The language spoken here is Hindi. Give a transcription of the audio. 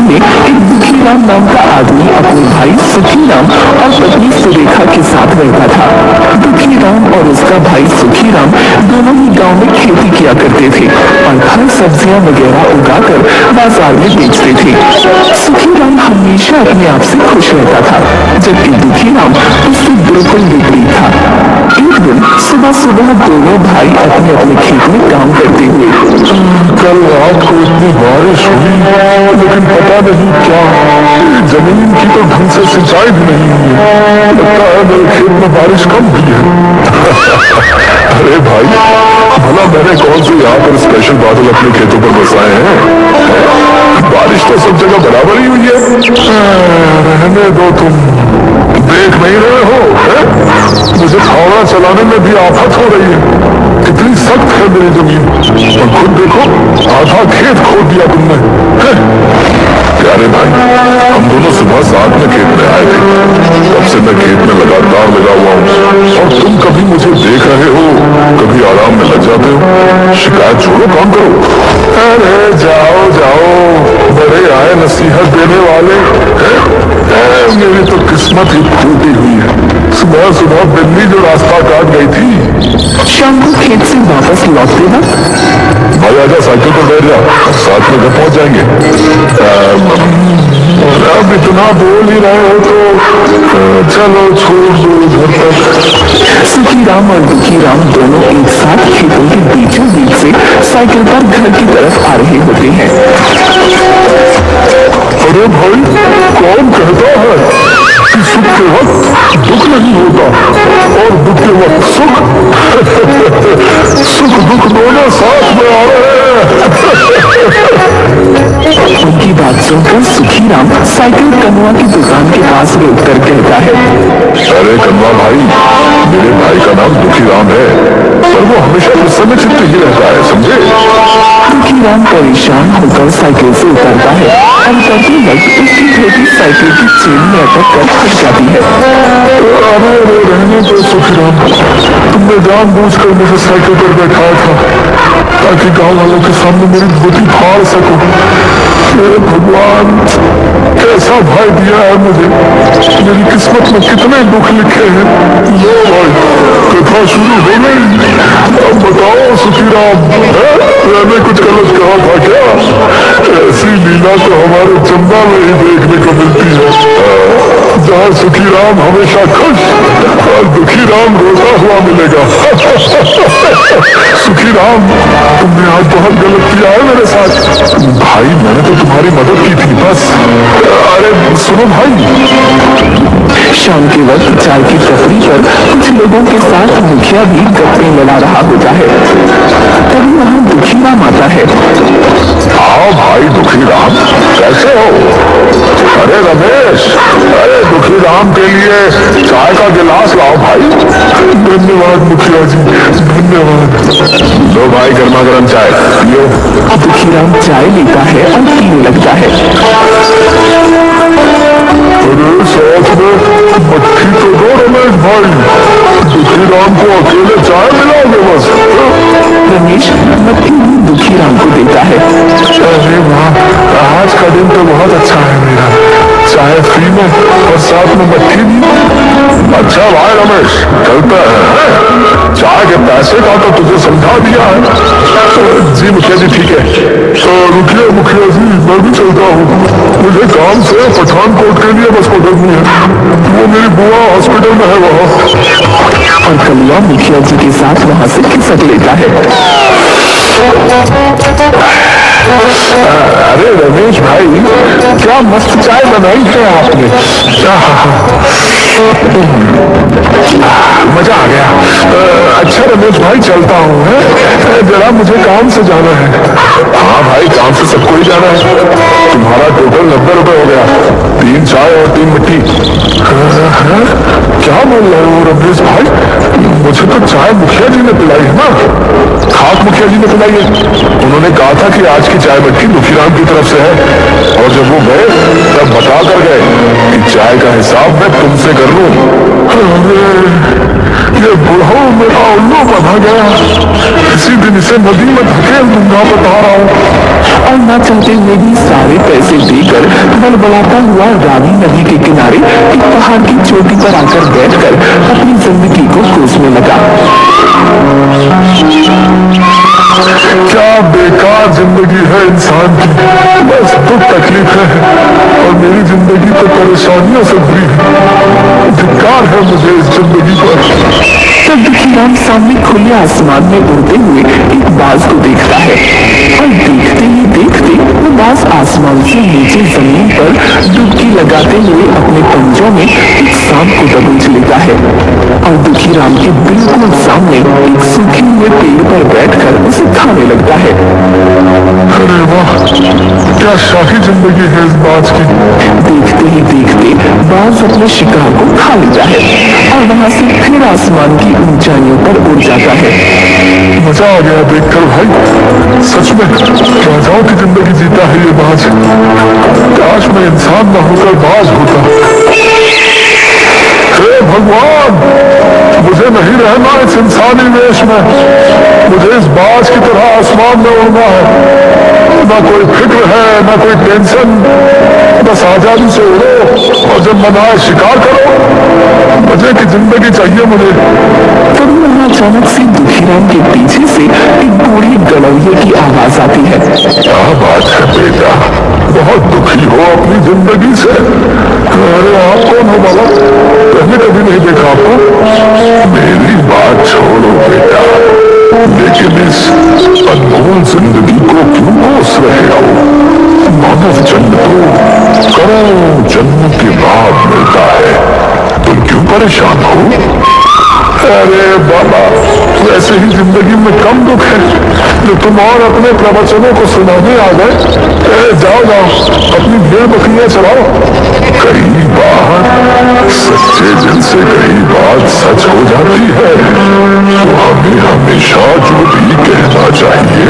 समय में एक दुखीराम नाम का आदमी अपने भाई सुखीराम और पत्नी सुरेखा के साथ रहता था। दुखीराम और उसका भाई सुखीराम दोनों ही गांव में खेती किया करते थे और फल सब्जियां वगैरह उगाकर बाजार में बेचते थे। सुखीराम हमेशा अपने आप से खुश रहता था, जबकि दुखीराम उससे बिल्कुल विपरीत था। एक दिन सुबह सुबह दोनों भाई अपने अपने खेत में काम करते हुए, कल रात को इतनी बारिश हुई, लेकिन पता नहीं क्या जमीन की तो ढंग से सिंचाई भी नहीं हुई। लगता है मेरे खेत में बारिश कम हुई है। अरे भाई, भला मैंने कौन से यहाँ पर स्पेशल बादल अपने खेतों पर बसाए हैं? बारिश तो सब जगह बराबर ही हुई है। रहने दो, तुम देख नहीं रहे हो है? मुझे फावड़ा चलाने में भी आफत हो रही है। कितनी सख्त है मेरी जमीन, और खुद देखो आधा खेत खोद दिया तुमने। प्यारे भाई, हम दोनों सुबह साथ में खेत में आए थे। तब से मैं खेत में लगातार लगा हुआ हूँ, और तुम कभी मुझे देख रहे हो, कभी आराम में लग जाते हो। शिकायत छोड़ो, काम करो। अरे जाओ जाओ, बड़े आए नसीहत देने वाले। मेरी तो किस्मत ही फूटी हुई है। सुबह सुबह बिल्ली जो रास्ता काट गई थी। शाम को खेत से वापस लौटते वक्त, भाई आजा, साइकिल पर बैठ जा, साथ में घर पहुंच जाएंगे। अब इतना बोल ही रहे हो तो चलो छोड़ दो घर पर। सुखीराम और दुखीराम दोनों एक साथ खेतों के बीचों बीच से साइकिल पर घर की तरफ आ रहे होते हैं। अरे भाई, कौन कहता है कि सुख के वक्त दुख नहीं होता और दुख के वक्त सुख? सुख दुख दोनों साथ में आ रहे हैं। उनकी बात सुनकर सुखीराम साइकिल कनुआ की दुकान के पास रोककर कहता है, अरे कनुआ भाई, मेरे भाई का नाम दुखीराम है, पर वो हमेशा गुस्से में चित्त ही रहता है, समझे? दुखीराम परेशान होकर साइकिल से उतरता है और उतरते वक्त उसकी धोती साइकिल की चेन में अटक कर फट जाती है। अरे रहने दो सुखीराम, तुमने जानबूझकर मुझे साइकिल पर बैठाया था ताकि गांव वालों के सामने मेरी धोती फाड़ सको। हे भगवान, कैसा भाई दिया है मुझे। मेरी किस्मत में कितने दुख लिखे हैं। लो भाई, कथा शुरू हो गई। अब बताओ सुखीराम, मैंने कुछ गलत कहा था क्या? ऐसी लीला तो हमारे चंदा में ही देखने को मिलती है, जहाँ सुखीराम हमेशा खुश और दुखीराम रोता हुआ मिलेगा। सुखीराम, तुमने आज बहुत गलत किया है मेरे साथ। भाई, मैंने तो तुम्हारी मदद की थी बस। अरे सुनो भाई। शाम के वक्त चाय की टपरी पर कुछ लोगों के साथ मुखिया भी गप्पे मिला रहा होता है। तभी वहाँ दुखीराम आता है। आओ भाई दुखीराम, कैसे हो? अरे रमेश, अरे दुखीराम के लिए चाय का गिलास लाओ भाई। धन्यवाद मुखिया जी, धन्यवाद। लो भाई, गर्मा गर्म चाय पियो। दुखीराम चाय लेता है और पीने लगता है। अरे साथ में मट्ठी तो दो रमेश भाई, दुखीराम को अकेले चाय मिलाओगे बस? रमेश मट्ठी दुखीराम को देता है। अरे वाह, आज का दिन तो बहुत अच्छा है मेरा। चाय फ्री में और साथ में मट्ठी भी। अच्छा भाई रमेश, चलता है। चाय के पैसे का तो तुझे समझा दिया है। जी मुखिया जी, ठीक है। तो रुकिए मुखिया जी, मैं भी चलता हूँ। मुझे काम से पठानकोट के लिए बस पकड़नी है। वो मेरी बुआ हॉस्पिटल में है वहाँ। और कनुआ मुखिया जी के साथ वहाँ से खिसक लेता है। अरे रमेश भाई, क्या मस्त चाय बनाई है आपने। मजा आ गया। अच्छा रमेश भाई, चलता हूँ, जरा मुझे काम से जाना है। हाँ भाई, काम से सबको ही जाना है। तुम्हारा टोटल 90 रुपए हो गया, 3 चाय और 3 मिट्टी। क्या बोल रहे हो रमेश भाई? मुझे तो चाय मुखिया जी ने पिलाई है ना। खाक मुखिया जी ने पिलाई है। उन्होंने कहा था कि आज की चाय मिट्टी दुखीराम की तरफ से है, और जब वो गए तब बता कर गए कि चाय का हिसाब मैं तुमसे कर लूं। ये बुढ़ाऊ मेरा उल्लू बना गया। किसी दिन इसे नदी में धकेल दूंगा, बता रहा हूँ। और न चाहते हुए भी सारे पैसे देकर बड़बड़ाता हुआ रावी नदी के किनारे एक पहाड़ की चोटी पर आकर बैठकर अपनी जिंदगी को कोसने लगा। क्या बेकार जिंदगी है इंसान की, बस दुख तकलीफें हैं और मेरी जिंदगी तो परेशानियों से भरी है। धिक्कार है मुझे इस जिंदगी पर। तब दुखीराम सामने खुले आसमान में उड़ते हुए एक बाज को देखता है और देखते ही देखते वो बाज आसमान से नीचे जमीन पर डुबकी लगाते हुए अपने पंजों में एक सांप को दबोच लेता है और दुखीराम के बिल्कुल सामने एक सूखे हुए पेड़ पर बैठकर उसे खाने लगता है। अरे वाह, क्या शाही जिंदगी है इस बाज की। देखते ही देखते बाज अपने शिकार को खा लेता है और वहां से फिर आसमान की ऊंचाइयों पर उड़ जाता है। मजा आ गया देखकर भाई, सच में राजाओं की जिंदगी जीता है ये बाज। काश मैं इंसान न होकर बाज होता। हे भगवान, मुझे नहीं रहना इस इंसानी वेश में, मुझे इस बाज की तरह आसमान में उड़ना है। ना कोई फिक्र है, ना कोई टेंशन, बस आजादी से उड़ो और जब मन आए शिकार करो। मजे की जिंदगी चाहिए मुझे। तभी वहां अचानक से दुखीराम के पीछे से एक बूढ़ी गड़ौये की आवाज आती है। क्या बात है बेटा, बहुत दुखी हो अपनी जिंदगी से? अरे आप कौन हो बाबा, पहले कभी नहीं देखा आपको। मेरी बात छोड़ो बेटा, लेकिन इस अनमोल जिंदगी को क्यों कोस रहे हो? मानव जन्म तो करोड़ों जन्म के बाद मिलता है, तुम क्यों परेशान हो? अरे बाबा, वैसे ही जिंदगी में कम दुख है जो तुम और अपने प्रवचनों को सुनाने आ गए। जाओ जाओ, अपनी भेड़ बकरियां चलाओ। कई बार सच्चे दिल से कई बात सच हो जाती है, तो हमें हमेशा जो भी कहना चाहिए